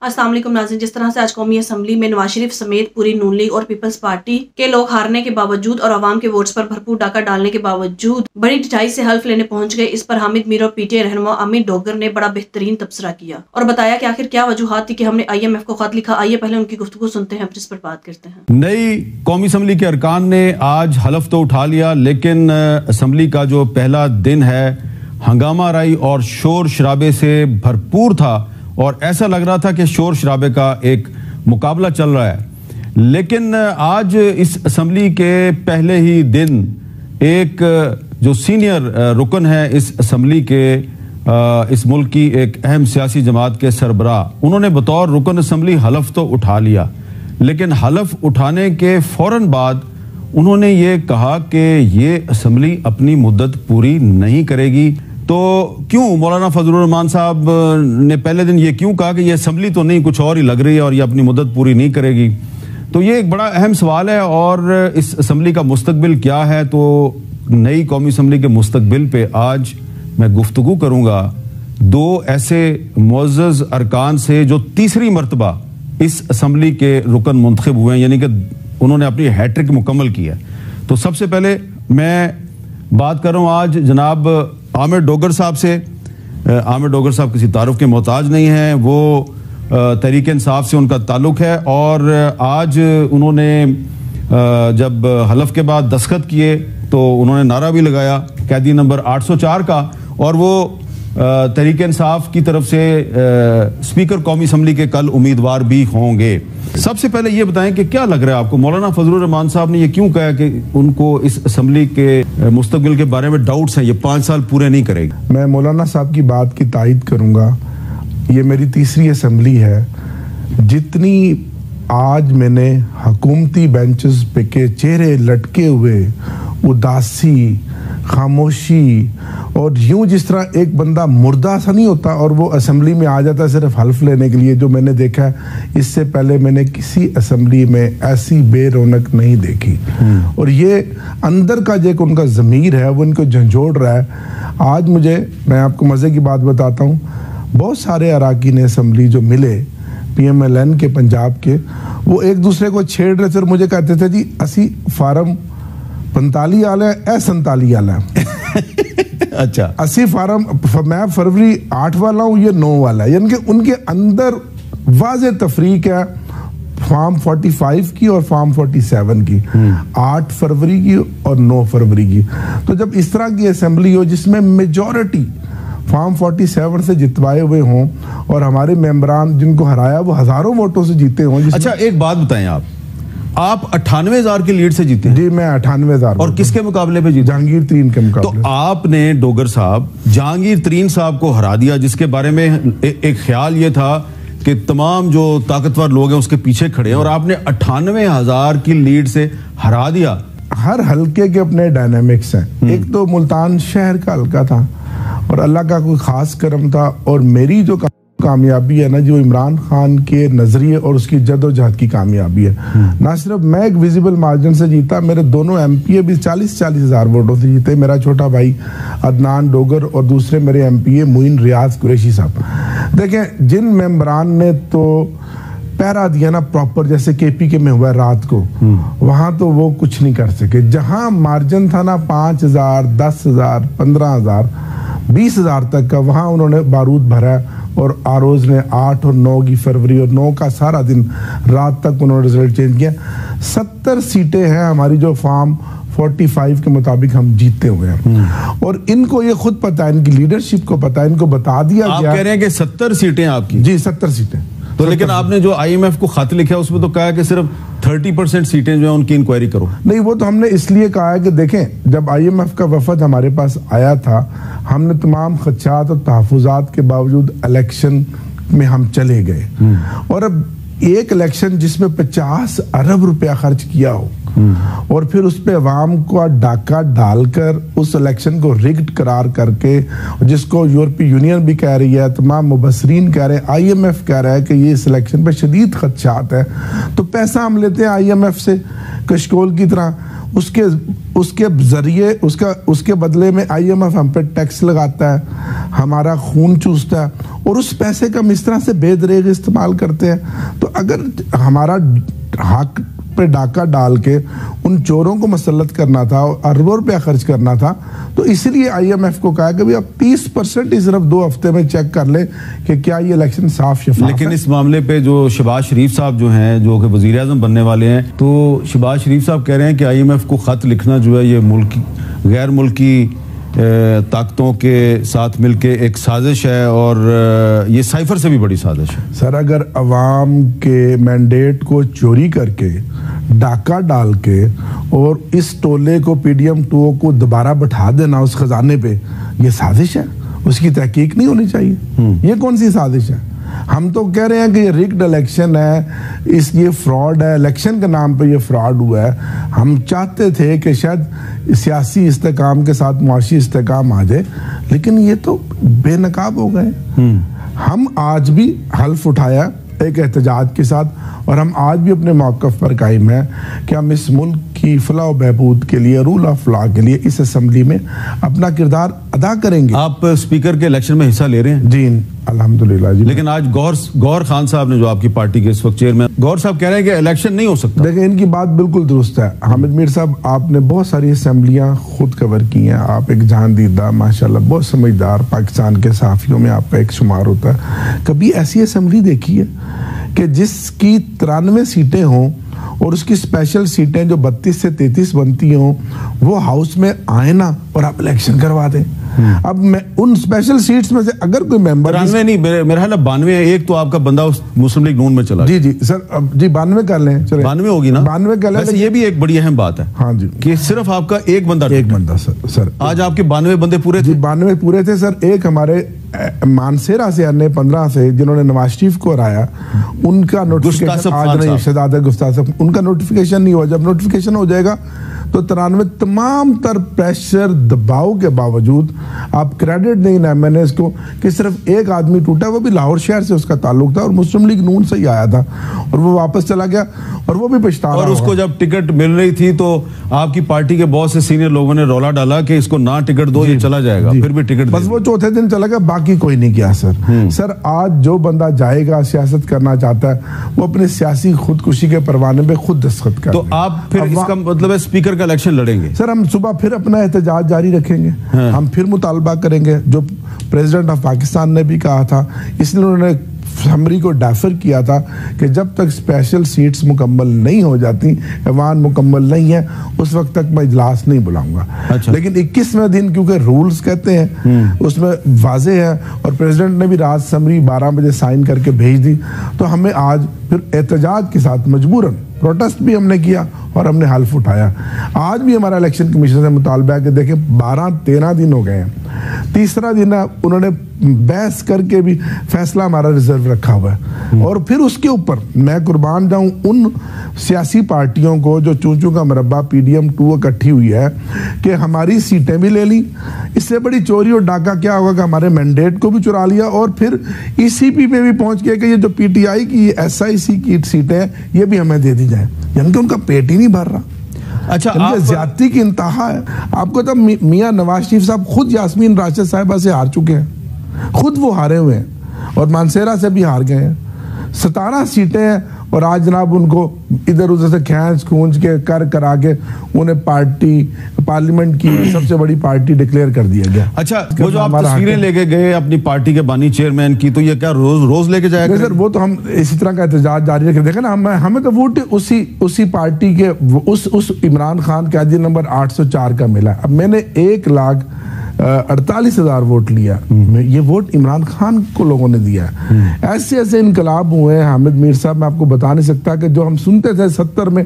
अस्सलाम वालेकुम नाज़रीन, जिस तरह से आज कौमी असम्बली में नवाज शरीफ समेत पूरी नून लीग और पीपल्स पार्टी के लोग हारने के बावजूद और अवाम के वोट्स पर भरपूर डाका डालने के बावजूद बड़ी ढिठाई से हल्फ लेने पहुंच गए, इस पर हामिद मीर और पीटीआई रहनुमा अमित डोगर ने बड़ा बेहतरीन तबसरा किया और बताया कि आखिर क्या वजूहात थी कि हमने IMF को खत लिखा। आइए पहले उनकी गुफ्तगू सुनते हैं, जिस पर बात करते हैं। नई कौमी असम्बली के अरकान ने आज हलफ तो उठा लिया, लेकिन असम्बली का जो पहला दिन है हंगामा राई और शोर शराबे से भरपूर था और ऐसा लग रहा था कि शोर शराबे का एक मुकाबला चल रहा है। लेकिन आज इस असम्बली के पहले ही दिन एक जो सीनियर रुकन है इस असम्बली के इस मुल्क की एक अहम सियासी जमात के सरबराह, उन्होंने बतौर रुकन असम्बली हलफ तो उठा लिया, लेकिन हलफ उठाने के फौरन बाद उन्होंने ये कहा कि ये असम्बली अपनी मुद्दत पूरी नहीं करेगी। तो क्यों मौलाना फजलुर रहमान साहब ने पहले दिन ये क्यों कहा कि ये असम्बली तो नहीं, कुछ और ही लग रही है और ये अपनी मुद्दत पूरी नहीं करेगी? तो ये एक बड़ा अहम सवाल है और इस असम्बली का मुस्तकबिल क्या है। तो नई कौमी असम्बली के मुस्तकबिल पे आज मैं गुफ्तगू करूंगा दो ऐसे मुअज़्ज़ज़ अरकान से जो तीसरी मरतबा इस असम्बली के रुकन मुंतखब हुए हैं, यानी कि उन्होंने अपनी हैट्रिक मुकम्मल की है। तो सबसे पहले मैं बात कर रहा हूँ आज जनाब आमिर डोगर साहब से। आमिर डोगर साहब किसी तारुफ के मोहताज नहीं हैं, वो तहरीक इंसाफ से उनका ताल्लुक है और आज उन्होंने जब हलफ के बाद दस्तखत किए तो उन्होंने नारा भी लगाया कैदी नंबर 804 का, और वो तहरीक इंसाफ की तरफ से स्पीकर कौमी असम्बली के कल उम्मीदवार भी होंगे। सबसे पहले ये बताएं कि क्या लग रहा है आपको, मौलाना फजलुर रहमान साहब ने ये क्यों कहा कि उनको इस असम्बली के मुस्तकबिल के बारे में डाउट्स हैं, ये 5 साल पूरे नहीं करेगी? मैं मौलाना साहब की बात की तायद करूंगा। ये मेरी तीसरी असम्बली है। जितनी आज मैंने हुकूमती बेंचेस पे के चेहरे लटके हुए, उदासी, खामोशी और यूं जिस तरह एक बंदा मुर्दा सा नहीं होता और वो असम्बली में आ जाता है सिर्फ हल्फ लेने के लिए, जो मैंने देखा है, इससे पहले मैंने किसी असम्बली में ऐसी बेरौनक नहीं देखी। और ये अंदर का जो उनका ज़मीर है वो इनको झंझोड़ रहा है। आज मैं आपको मज़े की बात बताता हूँ, बहुत सारे अराकीन असम्बली जो मिले PMLN के पंजाब के, वो एक दूसरे को छेड़ रहे थे और मुझे कहते थे जी असी फार्म 45 आला है, 47 आला है। अच्छा, 80 फार्म, मैं फरवरी 8 वाला हूँ, ये 9 वाला है। यानी कि उनके अंदर वाज़े तफरीक है फार्म 45 की और फार्म 47 की, 8 फरवरी की और 9 फरवरी की। तो जब इस तरह की असेंबली हो जिसमें मेजॉरिटी फार्म 47 से जितवाए हुए हों और हमारे मेंबरान जिनको हराया वो हजारों वोटों से जीते हों। अच्छा, एक बात बताएं, आप 98,000 की लीड से जीते हैं? जी, मैं 98,000। और किसके मुकाबले पे जीते? जहांगीर तरीन के मुकाबले। तो आपने डोगर साहब जहांगीर तरीन साहब को हरा दिया, जिसके बारे में एक ख्याल ये था कि तमाम जो ताकतवर लोग हैं उसके पीछे खड़े हैं, और आपने 98,000 की लीड से हरा दिया। हर हल्के के अपने डायनामिक्स हैं। एक तो मुल्तान शहर का हल्का था और अल्लाह का कोई खास करम था, और मेरी जो कामयाबी है ना, जो इमरान खान के नजरिए और उसकी जदोजहद की कामयाबी है। ना सिर्फ मैं एक विजिबल मार्जिन से जीता, मेरे दोनों MPA भी 40-40 हज़ार वोटों से जीते। मेरा छोटा भाई अदनान डोगर और दूसरे मेरे MPA मुइन रियाज कुरैशी साहब। देखें, जिन मेंबरान ने तो पैरा दिया ना प्रॉपर, जैसे KPK में हुआ रात को, वहां तो वो कुछ नहीं कर सके। जहां मार्जिन था ना 5,000, 10,000, 15,000, 20,000 तक का, वहां उन्होंने बारूद भरा और आरोज ने 8 और 9 की फरवरी और 9 का सारा दिन रात तक उन्होंने रिजल्ट चेंज किया। 70 सीटें हैं हमारी जो फार्म 45 के मुताबिक हम जीते हुए हैं, और इनको ये खुद पता है, इनकी लीडरशिप को पता है, इनको बता दिया गया। आप कह रहे हैं कि 70 सीटें आपकी? जी, 70 सीटें। तो लेकिन आपने जो IMF को खत लिखा उसमें तो कहा कि सिर्फ 30% सीटें जो है उनकी इंक्वायरी करो। नहीं, वो तो हमने इसलिए कहा है कि देखें, जब IMF का वफद हमारे पास आया था, हमने तमाम खदशात और तहफ़्फ़ुज़ात के बावजूद इलेक्शन में हम चले गए, और अब एक इलेक्शन जिसमें 50 अरब रुपया खर्च किया हो और फिर उस पे अवाम को डाका डालकर उस इलेक्शन को रिग्ड करार करके, जिसको यूरोपीय यूनियन भी कह रही है, तमाम मुबसरीन कह रहे हैं, IMF कह रहा है कि ये इस इलेक्शन पे शदीद खदशात है, तो पैसा हम लेते हैं IMF से कशकोल की तरह, उसके उसके जरिए उसके बदले में IMF हम पे टैक्स लगाता है, हमारा खून चूसता है और उस पैसे का हम इस तरह से बेदरेग इस्तेमाल करते हैं। तो अगर हमारा हक पे डाका डाल के उन चोरों को मसल्लत करना था और अरबों रुपया खर्च करना था, तो इसलिए IMF को कहा कि भाई अब 30% ही सिर्फ 2 हफ्ते में चेक कर ले कि क्या ये इलेक्शन साफ शफाफ है। लेकिन इस मामले पे जो शहबाज शरीफ साहब जो हैं, जो कि वजीर आज़म बनने वाले हैं, तो शहबाज शरीफ साहब कह रहे हैं कि IMF को खत लिखना जो है ये गैर मुल्की ताकतों के साथ मिलके एक साजिश है और ये साइफर से भी बड़ी साजिश है। सर, अगर अवाम के मैंडेट को चोरी करके डाका डाल के और इस टोले को PDM 2 को दोबारा बैठा देना उस खजाने पे, ये साजिश है, उसकी तहकीक नहीं होनी चाहिए। ये कौन सी साजिश है? हम तो कह रहे हैं कि ये रिग्ड इलेक्शन है, ये फ्रॉड है, इलेक्शन के नाम पे ये फ्रॉड हुआ है। हम चाहते थे कि शायद सियासी इस्तेकाम के साथ मुआशी इस्तेकाम आ जाए, लेकिन ये तो बेनकाब हो गए। हम आज भी हल्फ उठाया एक एहतजाज के साथ और हम आज भी अपने मौक़िफ़ पर कायम है कि हम इस मुल्क की फलाह व बहबूद के लिए, रूल ऑफ लॉ के लिए इस असम्बली में अपना किरदार अदा करेंगे। आप स्पीकर के इलेक्शन में हिस्सा ले रहे हैं? जी अल्हम्दुलिल्लाह जी। लेकिन आज गौहर खान साहब ने, जो आपकी पार्टी के इस वक्त चेयरमैन, गौहर साहब कह रहे हैं कि इलेक्शन नहीं हो सकता। देखिए, इनकी बात बिल्कुल दुरुस्त है। हामिद मीर साहब, आपने बहुत सारी असम्बलियां खुद कवर की हैं, आप एक जहांदीदा माशाल्लाह बहुत समझदार पाकिस्तान के सहाफ़ियों में आपका एक शुमार होता है। कभी ऐसी असम्बली देखी है कि जिसकी 93 सीटें हों और उसकी स्पेशल सीटें जो 32 से 33 बनती हों, वो हाउस में आए ना और आप इलेक्शन करवा दें? अब मैं उन स्पेशल सीट्स में से अगर कोई मेंबर 93 नहीं, मेरा ख्याल 92 है। एक तो आपका बंदा उस मुस्लिम लीग नून में चला। जी जी सर, अब जी 92 कर लें, चले 92 होगी ना? 92 कर लें। वैसे ये भी एक बड़ी अहम बात है। हाँ जी, कि सिर्फ आपका एक बंदा सर आज आपके 92 बंदे पूरे थे। 92 पूरे थे सर। एक हमारे मानसेरा से अन्य 15 से जिन्होंने नवाज शरीफ को हराया, उनका नोटिफिकेशन आज नहीं, शहजादा गुस्ताफ साहब, उनका नोटिफिकेशन नहीं हुआ। जब नोटिफिकेशन हो जाएगा तो 93 तमाम तर प्रेशर दबाव के बावजूद, आप क्रेडिट देना मैंने इसको कि सिर्फ एक आदमी टूटा, वो भी लाहौर शहर से उसका ताल्लुक था और मुस्लिम लीग नून से ही आया था और वो वापस चला गया और वो भी पछतावा। और उसको जब टिकट मिल रही थी तो आपकी पार्टी के बहुत से सीनियर लोगों ने रौला डाला कि इसको ना टिकट दो, ये चला जाएगा। फिर भी टिकट, बस वो चौथे दिन चला गया, बाकी कोई नहीं किया सर। सर, आज जो बंदा जाएगा, सियासत करना चाहता है, वो अपने सियासी खुदकुशी के परवाने पे खुद दस्तखत कर। तो आप फिर इसका मतलब है स्पीकर का इलेक्शन लड़ेंगे? सर, हम सुबह फिर अपना एहतजाज जारी रखेंगे। हम फिर मुतालबा करेंगे जो प्रेसिडेंट ऑफ पाकिस्तान ने भी कहा था, इसलिए उन्होंने असम्बली को डेफर किया था कि जब तक स्पेशल सीट्स मुकम्मल नहीं हो जाती, ऐवान मुकम्मल नहीं है, उस वक्त तक मैं इजलास नहीं बुलाऊंगा। अच्छा। लेकिन 21वें दिन क्योंकि रूल्स कहते हैं उसमें वाजे है और प्रेसिडेंट ने भी रात समरी 12 बजे साइन करके भेज दी, तो हमें आज फिर एहतजाज के साथ मजबूरन प्रोटेस्ट भी हमने किया और हमने हल्फ उठाया। आज भी हमारा इलेक्शन कमीशन से मुतालबा है कि देखें 12-13 दिन हो गए हैं, तीसरा दिन उन्होंने बहस करके भी फैसला हमारा रिजर्व रखा हुआ है। और फिर उसके ऊपर मैं कुर्बान जाऊं उन सियासी पार्टियों को जो चूचू का मरब्बा PDM 2 इकट्ठी हुई है कि हमारी सीटें भी ले ली। इससे बड़ी चोरी और डाका क्या होगा कि हमारे मैंडेट को भी चुरा लिया और फिर ECP पे भी पहुंच गया कि ये जो PTI की SIC की सीटें हैं ये भी हमें दे दी जाए, यानी कि उनका पेट ही नहीं भर रहा। अच्छा, ज्यादती की इंतहा है। आपको तो मियां नवाज शरीफ साहब खुद यास्मीन राशिद साहिबा से हार चुके हैं, खुद वो हारे हुए हैं और मानसेरा से भी हार गए हैं। 17 सीटें हैं और आज जनाब उनको इधर उधर से खींच खूंच के करा के उन्हें पार्लियामेंट की सबसे बड़ी पार्टी डिक्लेयर कर दिया गया। अच्छा, वो जो आप तस्वीरें लेके गए अपनी पार्टी के बानी चेयरमैन की, तो ये क्या रोज लेके जाएगा? सर, वो तो हम इसी तरह का एहतजाज जारी रखें। देखें ना, हमें तो वोट उसी पार्टी के उस इमरान खान के आदि नंबर 804 का मिला। अब मैंने 1,48,000 वोट लिया, ये वोट इमरान खान को लोगों ने दिया। ऐसे ऐसे इनकलाब हुए हैं हामिद मीर साहब, मैं आपको बता नहीं सकता कि जो हम सुनते थे 70 में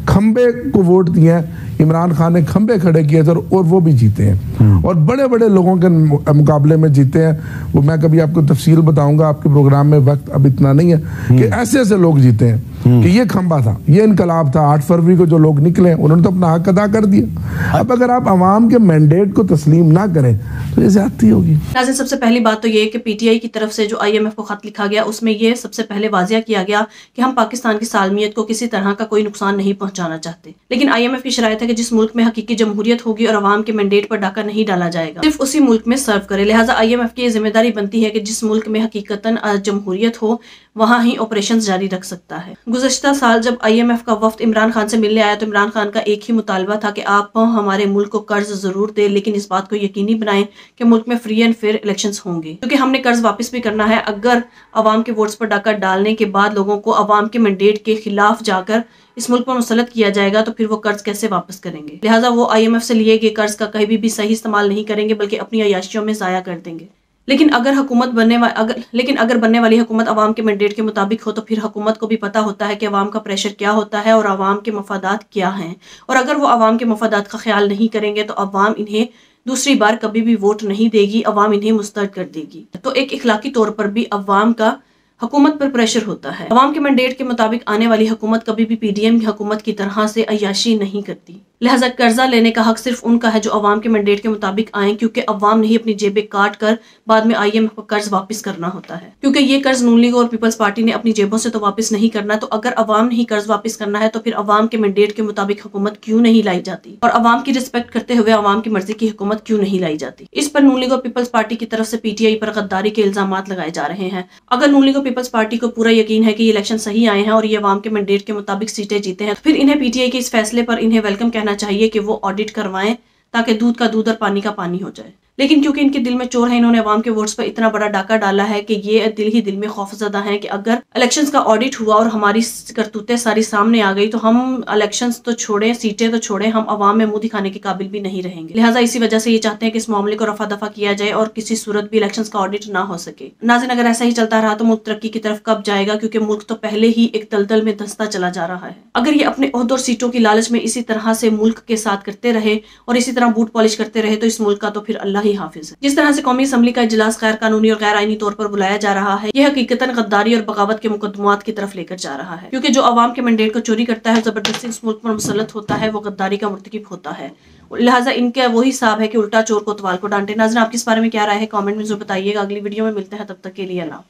खंबे को वोट दिए हैं, इमरान खान ने खंबे खड़े किए थे और वो भी जीते हैं और बड़े बड़े लोगों के मुकाबले में जीते हैं। वो मैं कभी आपको तफसील बताऊंगा आपके प्रोग्राम में, वक्त अब इतना नहीं है कि ऐसे ऐसे लोग जीते हैं कि ये खंबा था, ये इनकलाब था। 8 फरवरी को जो लोग निकले उन्होंने तो अपना हक अदा कर दिया। अब अगर आप अवाम के मैंडेट को तस्लीम ना करें तो ये ज्यादती होगी। नाज़रीन, सबसे पहली बात तो ये कि पीटीआई की तरफ से जो आईएमएफ को खत लिखा गया उसमें ये सबसे पहले वाजिया किया गया कि हम पाकिस्तान की सालमियत को किसी तरह का कोई नुकसान नहीं पहुंचाना चाहते, लेकिन आईएमएफ की शरायत है कि जिस मुल्क में हकीकी जमहूरियत होगी और अवाम के मैंडेट पर डाका नहीं डाला जाएगा, सिर्फ उसी मुल्क में सर्व करे। लिहाजा आईएमएफ की जिम्मेदारी बनती है कि जिस मुल्क में हकीकतन जमहूरियत हो वहां ही ऑपरेशन जारी रख सकता है। गुज़श्ता साल जब आईएमएफ का वफ्द इमरान खान से मिलने आया तो इमरान खान का एक ही मुतालबा था कि आप हमारे मुल्क को कर्ज जरूर दे, लेकिन इस बात को यकीनी बनाएं कि मुल्क में फ्री एंड फेयर इलेक्शंस होंगे, क्योंकि हमने कर्ज वापस भी करना है। अगर अवाम के वोट्स पर डाका डालने के बाद लोगों को अवाम के मैंडेट के खिलाफ जाकर इस मुल्क पर मुसल्लत किया जाएगा तो फिर वो कर्ज कैसे वापस करेंगे। लिहाजा वो आईएमएफ से लिए गए कर्ज का कहीं भी सही इस्तेमाल नहीं करेंगे, बल्कि अपनी अयाशियों में जाया कर देंगे। लेकिन अगर बनने वाली हुकूमत अवाम के मैंडेट के मुताबिक हो तो फिर हुकूमत को भी पता होता है कि अवाम का प्रेशर क्या होता है और अवाम के मफादात क्या हैं, और अगर वो अवाम के मफादात का ख्याल नहीं करेंगे तो अवाम इन्हें दूसरी बार कभी भी वोट नहीं देगी, अवाम इन्हें मुस्तरद कर देगी। तो एक इखलाकी तौर पर भी अवाम का हुकूमत पर प्रेशर होता है। अवाम के मैंडेट के मुताबिक आने वाली हुकूमत कभी भी पीडीएम की हुकूमत की तरह से अय्याशी नहीं करती। लिहाजा कर्जा लेने का हक सिर्फ उनका है जो अवाम के मैंडेट के मुताबिक आए, क्योंकि अवाम ने ही अपनी जेबें काट कर बाद में आईएमएफ को कर्ज वापस करना होता है, क्योंकि ये कर्ज नून लीग और पीपल्स पार्टी ने अपनी जेबों से तो वापस नहीं करना। तो अगर अवाम ने ही कर्ज वापस करना है तो फिर अवाम के मैंडेट के मुताबिक हुकूमत क्यों नहीं लाई जाती, और अवाम की रिस्पेक्ट करते हुए अवाम की मर्जी की हुकूमत क्यों नहीं लाई जाती। इस पर नून लीग और पीपल्स पार्टी की तरफ से पीटीआई पर गद्दारी के इल्जाम लगाए जा रहे हैं। अगर नून लीग और पीपल्स पार्टी को पूरा यकीन है कि ये इलेक्शन सही आए हैं और ये अवाम के मैंडेट के मुताबिक सीटें जीते हैं, तो फिर इन्हें पीटीआई के इस फैसले पर इन्हें वेलकम कहना चाहिए कि वो ऑडिट करवाएं ताकि दूध का दूध और पानी का पानी हो जाए। लेकिन क्योंकि इनके दिल में चोर है, इन्होंने अवाम के वोट्स पर इतना बड़ा डाका डाला है कि ये दिल ही दिल में खौफजदा है कि अगर इलेक्शंस का ऑडिट हुआ और हमारी करतूतें सारी सामने आ गई तो हम इलेक्शंस तो छोड़ें, सीटें तो छोड़ें, हम अवाम में मुंह दिखाने के काबिल भी नहीं रहेंगे। लिहाजा इसी वजह से ये चाहते हैं कि इस मामले को रफा दफा किया जाए और किसी सूरत भी इलेक्शंस का ऑडिट ना हो सके। नाज़रीन, अगर ऐसा ही चलता रहा तो मुल्क तरक्की की तरफ कब जाएगा, क्योंकि मुल्क तो पहले ही एक दलदल में धंसता चला जा रहा है। अगर ये अपने ओहदों और सीटों की लालच में इसी तरह से मुल्क के साथ करते रहे और इसी तरह बूट पॉलिश करते रहे तो इस मुल्क का तो फिर अल्लाह ही हाफिज है। जिस तरह से कौमी असम्बली का इजलास गैर कानूनी और गैर आईनी तौर पर बुलाया जा रहा है, यह हकीकतन गद्दारी और बगावत के मुकदमात की तरफ लेकर जा रहा है, क्योंकि जो अवाम के मैंडेट को चोरी करता है, जबरदस्ती इस मुल्क पर मुसल्लत होता है, वो गद्दारी का मुर्तकिब होता है। लिहाजा इनका वही हिसाब है कि उल्टा चोर कोतवाल को डांटे। नाज़रीन, आपकी इस बारे में क्या राय है, कमेंट में जरूर बताइएगा। अगली वीडियो में मिलते हैं, तब तक के लिए अल्लाह।